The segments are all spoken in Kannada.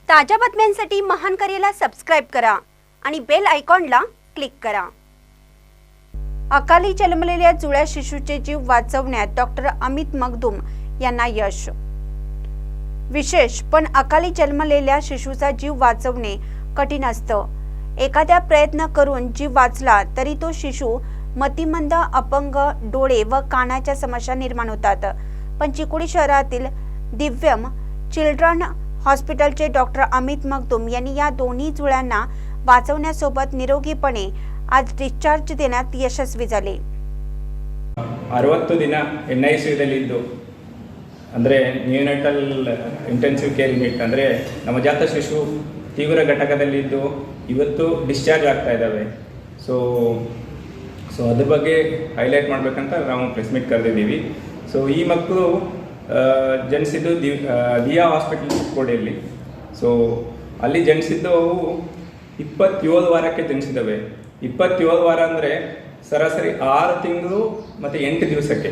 ताज्या बातम्यांसाठी महान करेला सबस्क्राइब करा आणि बेल आयकॉनला क्लिक करा। अकाली जन्मलेल्या जुळ्या शिशूचे जीव वाचवण्यात डॉक्टर अमित मगदूम यांना यश। विशेष पण अकाली जन्मलेल्या शिशूचा जीव वाचवणे कठीण असतं। एखादा प्रयत्न करून जीव वाचला तरी तो शिशू मतिमंद, अपंग, डोळे व कानाच्या समस्या निर्माण होतात। पण चिकोडी शहरातील दिव्यम चिल्ड्रन हॉस्पिटलचे डॉक्टर अमित मगदूम यांनी या दोन्ही जुळ्यांना वाचवण्यासोबत निरोगीपणे आज डिस्चार्ज देण्यात यशस्वी झाले। 60 ದಿನ NICU ಅಂದರೆ ನ್ಯೂನೆಟಲ್ ಇಂಟೆನ್ಸಿವ್ ಕೇರ್ ಯೂನಿಟ್ ಅಂದರೆ ನವಜಾತ ಶಿಶು ತೀವ್ರ ಘಟಕದಲ್ಲಿದ್ದು ಇವತ್ತು ಡಿಸ್ಚಾರ್ಜ್ ಆಗ್ತಾ ಇದ್ದಾವೆ। ಸೊ ಅದ್ರ ಬಗ್ಗೆ ಹೈಲೈಟ್ ಮಾಡಬೇಕಂತ ನಾವು ಪ್ರೆಸ್ ಮೀಟ್ ಕರೆದಿದ್ದೀವಿ। ಸೊ ಈ ಮಕ್ಕಳು ಜನಿಸಿದ್ದು ದಿಯಾ ಹಾಸ್ಪಿಟಲ್ ಚಿಕ್ಕೋಡಿಯಲ್ಲಿ। ಸೊ ಅಲ್ಲಿ ಜನಿಸಿದ್ದು ಅವು 27 ವಾರಕ್ಕೆ ಜನಿಸಿದವೆ। 27 ವಾರ ಅಂದರೆ ಸರಾಸರಿ 6 ತಿಂಗಳು ಮತ್ತು 8 ದಿವಸಕ್ಕೆ।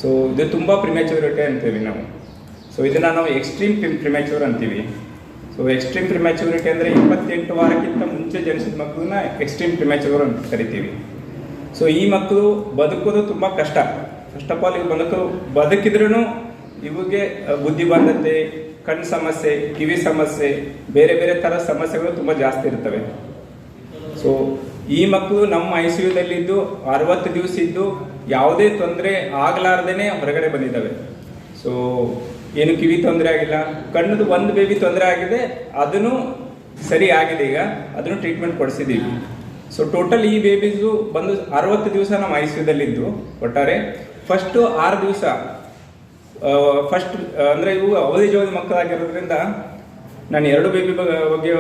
ಸೊ ಇದು ತುಂಬ ಪ್ರಿಮ್ಯಾಚುರಿಟಿ ಅಂತೀವಿ ನಾವು। ಸೊ ಇದನ್ನು ನಾವು ಎಕ್ಸ್ಟ್ರೀಮ್ ಪ್ರಿಮ್ಯಾಚೂರ್ ಅಂತೀವಿ। ಸೊ ಎಕ್ಸ್ಟ್ರೀಮ್ ಪ್ರಿಮ್ಯಾಚುರಿಟಿ ಅಂದರೆ 28 ವಾರಕ್ಕಿಂತ ಮುಂಚೆ ಜನಿಸಿದ ಮಕ್ಕಳನ್ನ ಎಕ್ಸ್ಟ್ರೀಮ್ ಪ್ರಿಮ್ಯಾಚೂರ್ ಅಂತ ಕರಿತೀವಿ। ಸೊ ಈ ಮಕ್ಕಳು ಬದುಕೋದು ತುಂಬ ಕಷ್ಟ। ಫಸ್ಟ್ ಆಫ್ ಆಲ್ ಬದುಕಿದ್ರೂ ಇವಿಗೆ ಬುದ್ಧಿಮಾಂದ್ಯತೆ, ಕಣ್ಣು ಸಮಸ್ಯೆ, ಕಿವಿ ಸಮಸ್ಯೆ, ಬೇರೆ ಬೇರೆ ಥರ ಸಮಸ್ಯೆಗಳು ತುಂಬ ಜಾಸ್ತಿ ಇರ್ತವೆ। ಸೊ ಈ ಮಕ್ಕಳು ನಮ್ಮ ICUದಲ್ಲಿದ್ದು 60 ದಿವಸ ಇದ್ದು ಯಾವುದೇ ತೊಂದರೆ ಆಗಲಾರ್ದೇ ಹೊರಗಡೆ ಬಂದಿದ್ದಾವೆ। ಸೊ ಏನು ಕಿವಿ ತೊಂದರೆ ಆಗಿಲ್ಲ, ಕಣ್ಣದು ಒಂದು ಬೇಬಿ ತೊಂದರೆ ಆಗಿದೆ, ಅದನ್ನು ಸರಿ ಆಗಿದೆ, ಈಗ ಅದನ್ನು ಟ್ರೀಟ್ಮೆಂಟ್ ಕೊಡಿಸಿದ್ದೀವಿ। ಸೊ ಟೋಟಲ್ ಈ ಬೇಬೀಸು ಬಂದು 60 ದಿವಸ ನಮ್ಮ ICUದಲ್ಲಿದ್ದು ಒಟ್ಟಾರೆ ಫಸ್ಟು 6 ದಿವಸ ಫಸ್ಟ್ ಅಂದರೆ ಇವು ಅವಧಿ ಜೋಡಿ ಮಕ್ಕಳಾಗಿರೋದ್ರಿಂದ ನಾನು 2 ಬೇಬಿ ಬಗ್ಗೆ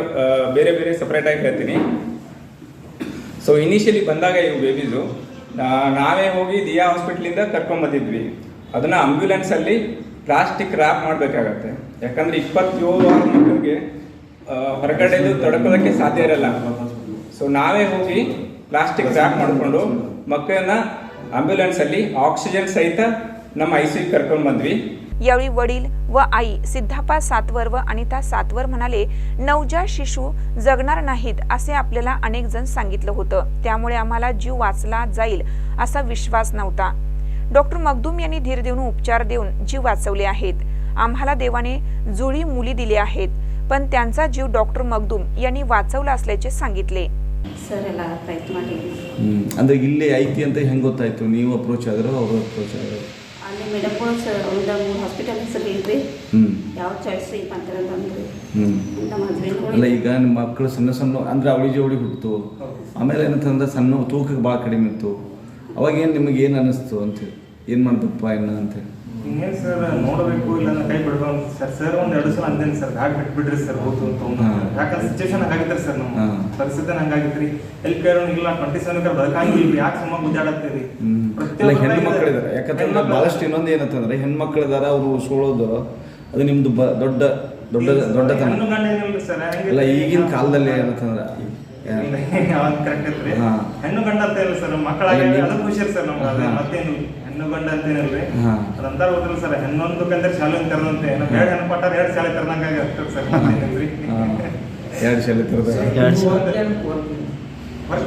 ಬೇರೆ ಬೇರೆ ಸಪ್ರೇಟಾಗಿ ಹೇಳ್ತೀನಿ। ಸೊ ಇನಿಷಿಯಲಿ ಬಂದಾಗ ಇವು ಬೇಬೀಸು ನಾವೇ ಹೋಗಿ ದಿಯಾ ಹಾಸ್ಪಿಟ್ಲಿಂದ ಕರ್ಕೊಂಬಂದಿದ್ವಿ। ಅದನ್ನು ಆಂಬ್ಯುಲೆನ್ಸಲ್ಲಿ ಪ್ಲಾಸ್ಟಿಕ್ ರ್ಯಾಪ್ ಮಾಡಬೇಕಾಗತ್ತೆ, ಯಾಕಂದರೆ 27 ವಾರ ಮಕ್ಕಳಿಗೆ ಹೊರಗಡೆದು ತಡ್ಕೊಳ್ಳೋಕ್ಕೆ ಸಾಧ್ಯ ಇರಲ್ಲ। ಸೊ ನಾವೇ ಹೋಗಿ ಪ್ಲಾಸ್ಟಿಕ್ ರ್ಯಾಪ್ ಮಾಡಿಕೊಂಡು ಮಕ್ಕಳನ್ನ ಆಂಬ್ಯುಲೆನ್ಸಲ್ಲಿ ऑक्सिजन सहित ನಮ್ಮ ICU ಕರ್ಕೊಂಡು ಬಂದ್ವಿ। यावेळी वडील व आई सिद्धापा सातवर व अनिता सातवर म्हणाले, नवजात शिशू जगणार नाहीत असे आपल्याला अनेक जण सांगितलं होतं, त्यामुळे आम्हाला जीव वाचला जाईल असा विश्वास नव्हता। डॉक्टर मगदूम यांनी धीर देऊन उपचार देऊन जीव वाचवले आहेत। आम्हाला देवाने जुळी मुली दिली आहेत, पण त्यांचा जीव डॉक्टर मगदूम यांनी वाचवला असल्याचे सांगितले। ಸರ್ ಎಲ್ಲ ಪ್ರಯತ್ನ ಮಾಡಿದ್ವಿ। ಅಂದರೆ ಇಲ್ಲೇ ಐತಿ ಅಂತ ಹೆಂಗೆ ಗೊತ್ತಾಯ್ತು? ನೀವು ಅಪ್ರೋಚ್ ಆದ್ರೆ ಅವರು ಅಪ್ರೋಚ್ ಆದ್ರೆ? ಅಲ್ಲಿ ಮೇಡಮ್ಗಳು ಸರ್ ಒಂದು 3 ಹಾಸ್ಪಿಟಲ್ ಹೆಸರು ಹೇಳ್ರಿ, ಯಾವ ಚಾಯ್ಸ್ ಇಲ್ಲ ಅಂತಂದ್ರೆ ನಮ್ಮ ಹಸ್ಬೆಂಡ್ ಅಲ್ಲ, ಈಗ ನಿಮ್ಮ ಮಕ್ಕಳು ಸಣ್ಣ ಸಣ್ಣ ಅಂದರೆ ಅವಳಿ ಜೋಡಿ ಹುಟ್ಟಿತು, ಆಮೇಲೆ ಏನಂತಂದ್ರೆ ಸಣ್ಣ ತೂಕಕ್ಕೆ ಭಾಳ ಕಡಿಮೆ ಇತ್ತು, ಅವಾಗೇನು ನಿಮಗೆ ಏನು ಅನ್ನಿಸ್ತು ಅಂತೇಳಿ, ಏನು ಮಾಡ್ಬೇಕಪ್ಪ ಇನ್ನು ಅಂತೇಳಿ? ಇನ್ನೇನು ಸರ್ ನೋಡಬೇಕು ಇಲ್ಲ ಕೈ ಬಿಡ್ಬೇಕು ಸರ್ ಒಂದು 2 ಸಲ ಅಂದೇನು ಸರ್, ಹಾಗೆ ಬಿಟ್ಬಿಡ್ರಿ ಸರ್ ಹೋಗ್ತು ಅಂತ। ಯಾಕಂದ್ರೆ ಸಿಚುವೇಶನ್ ಹಂಗಾಗಿತ್ತು ಸರ್, ನಮ್ಮ ಪರಿಸ್ಥಿತಿ ಹಂಗಾಗಿತ್ತು। ಹೆಲ್ಪ್ ಕೇರ್ ಇಲ್ಲ 27 ಬದುಕಾಗಿಲ್ಲ, ಯಾಕೆ ಸುಮ್ಮ ಗುದ್ದಾಡತ್ತೀರಿ? ಹೆಣ್ಣು ಮಕ್ಕಳಿದ್ದಾರೆ, ಯಾಕಂತಂದ್ರೆ ಭಾಳಷ್ಟು ಇನ್ನೊಂದು ಏನಂತಂದ್ರೆ ಹೆಣ್ಮಕ್ಳಿದಾರೆ, ಅವರು ಸೋಳೋದು ಅದು ನಿಮ್ದು ದೊಡ್ಡ ದೊಡ್ಡ ದೊಡ್ಡತನ ಇಲ್ಲ ಈಗಿನ ಕಾಲದಲ್ಲಿ ಏನಂತಂದ್ರೆ ಕರೆಕ್ಟ್ ಐತ್ರಿ। ಹೆಣ್ಣು ಗಂಡ ಅಂತ ಇಲ್ಲ ಸರ್, ಮಕ್ಕಳಾಗಿ ಅದು ಖುಷಿ ಸರ್ ನಮ್ಗೆ, ಮತ್ತೇನು ಹೆಣ್ಣು ಗಂಡ ಅಂತ ಏನಿಲ್ರಿ, ಅದಂತಾರ ಹೋದ್ರಲ್ಲ ಸರ್, ಹೆಣ್ಣೊಂದು ಕಂದ್ರೆ ಶಾಲೆ ಕರೆದಂತೆ 2 ಹೆಣ್ಣು ಪಟ್ಟಾರ 2 ಶಾಲೆ ಕರೆದಂಗೆ ಆಗ್ತದೆ ಸರ್, ಮತ್ತೇನಿಲ್ರಿ 2 ಶಾಲೆ ಕರೆದ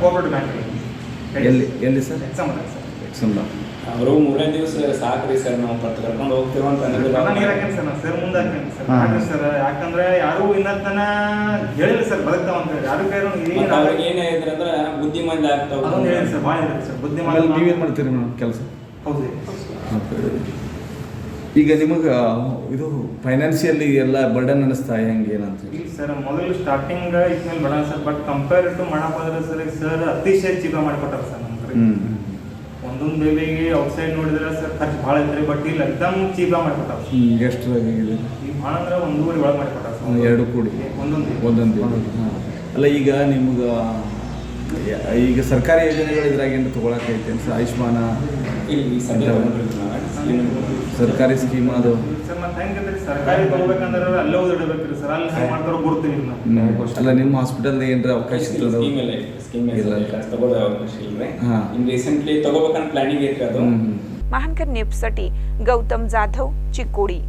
ಕೋಪರೇಟಿವ್ ಬ್ಯಾಂಕ್ ಎಲ್ಲಿ ಸರ್? ಎಕ್ಸಾಮ್ ಅವರು 3ನೇ ದಿವಸ ಸಾಕ್ರಿ ಸರ್, ನಾವು ಕರ್ಕೊಂಡು ಹೋಗ್ತೀವಿ ಅಂತ ನೀರು ಹಾಕೇನು ಸರ್, ನಾವು ಸರ್ ಮುಂದೆ ಹಾಕೇನು ಸರ್, ಹಾಕಿ ಸರ್, ಯಾಕಂದ್ರೆ ಯಾರು ಇನ್ನತನ ಹೇಳಿಲ್ಲ ಸರ್ ಬದುಕ್ತಾವ ಅಂತ ಹೇಳಿ, ಯಾರು ಕೈ ಏನೇ ಇದ್ರೆ ಅಂದ್ರೆ ಬುದ್ಧಿಮಾಂದ ಆಗ್ತಾವ ಅದೊಂದು ಹೇಳಿ ಸರ್, ಭಾಳ ಇದೆ ಸರ್ ಬುದ್ಧಿಮಾಂದ। ನೀವೇನು ಮಾಡ್ತೀರಿ ಮೇಡಮ್ ಕೆಲಸ? ಹೌದು ಈಗ ನಿಮಗೆ ಇದು ಫೈನಾನ್ಷಿಯಲಿ ಎಲ್ಲ ಬರ್ಡನ್ ಅನ್ನಿಸ್ತಾ ಹೆಂಗೆ ಏನಂತ? ಇಲ್ಲ ಸರ್, ಮೊದಲು ಸ್ಟಾರ್ಟಿಂಗ್ ಇದ್ಮೇಲೆ ಬೇಡ ಸರ್, ಬಟ್ ಕಂಪೇರ್ ಟು ಮಾಡಕ್ಕೆ ಹೋದ್ರೆ ಸರ್ ಅತಿಶಯ ಚೀಪ ಮಾಡಿಕೊಟ್ಟಾರ ಸರ್ ನಮ್ಗೆ। ಒಂದೊಂದು ಬೇಬಿಗೆ ಔಟ್ಸೈಡ್ ನೋಡಿದ್ರೆ ಸರ್ ಖರ್ಚು ಭಾಳ ಐತ್ರಿ, ಬಟ್ ಇಲ್ಲಿ ಎಕ್ದಮ್ ಚೀಪ ಮಾಡಿಕೊಟ್ಟಾರ। ಎಷ್ಟು ಆಗಿದೆ? ಈಗ ಭಾಳ ಅಂದ್ರೆ 1 ಊರಿಗೆ ಒಳಗೆ ಮಾಡಿಕೊಟ್ಟಾರ ಸರ್, 2 ಕೂಡಿ ಒಂದೊಂದು। ಅಲ್ಲ, ಈಗ ನಿಮ್ಗೆ ಈಗ ಸರ್ಕಾರಿ ಯೋಜನೆಗಳು ಇದ್ರಾಗ ಏನು ತೊಗೊಳಕೈತೆ ಸರ್? ಆಯುಷ್ಮಾನ ಸರ್ಕಾರಿ ಸ್ಕೀಮ್ ಅದು ಸರ್, ಮತ್ತೆ ಹೆಂಗಂದ್ರೆ ಸರ್ಕಾರಿ ತಗೋಬೇಕಂದ್ರೆ ಅಲ್ಲೇ ಓದಿಡ್ಬೇಕ್ರಿ ಸರ್, ಅಲ್ಲಿ ಹೆಂಗೆ ಮಾಡ್ತಾರೋ ಗೊತ್ತೀವಿ ನಾವು। ಅಲ್ಲ, ನಿಮ್ಮ ಹಾಸ್ಪಿಟಲ್ ಏನಾರ ಅವಕಾಶ ಇರ್ತದೆ? ತಗೊಳ್ಳೋ ಅವಕಾಶ ಇಲ್ಲರಿ, ರೀಸೆಂಟ್ಲಿ ತಗೋಬೇಕಂತ ಪ್ಲಾನಿಂಗ್ ಐತ್ರಿ ಅದು। महानकर न्यूजसाठी गौतम जाधव, चिकोडी।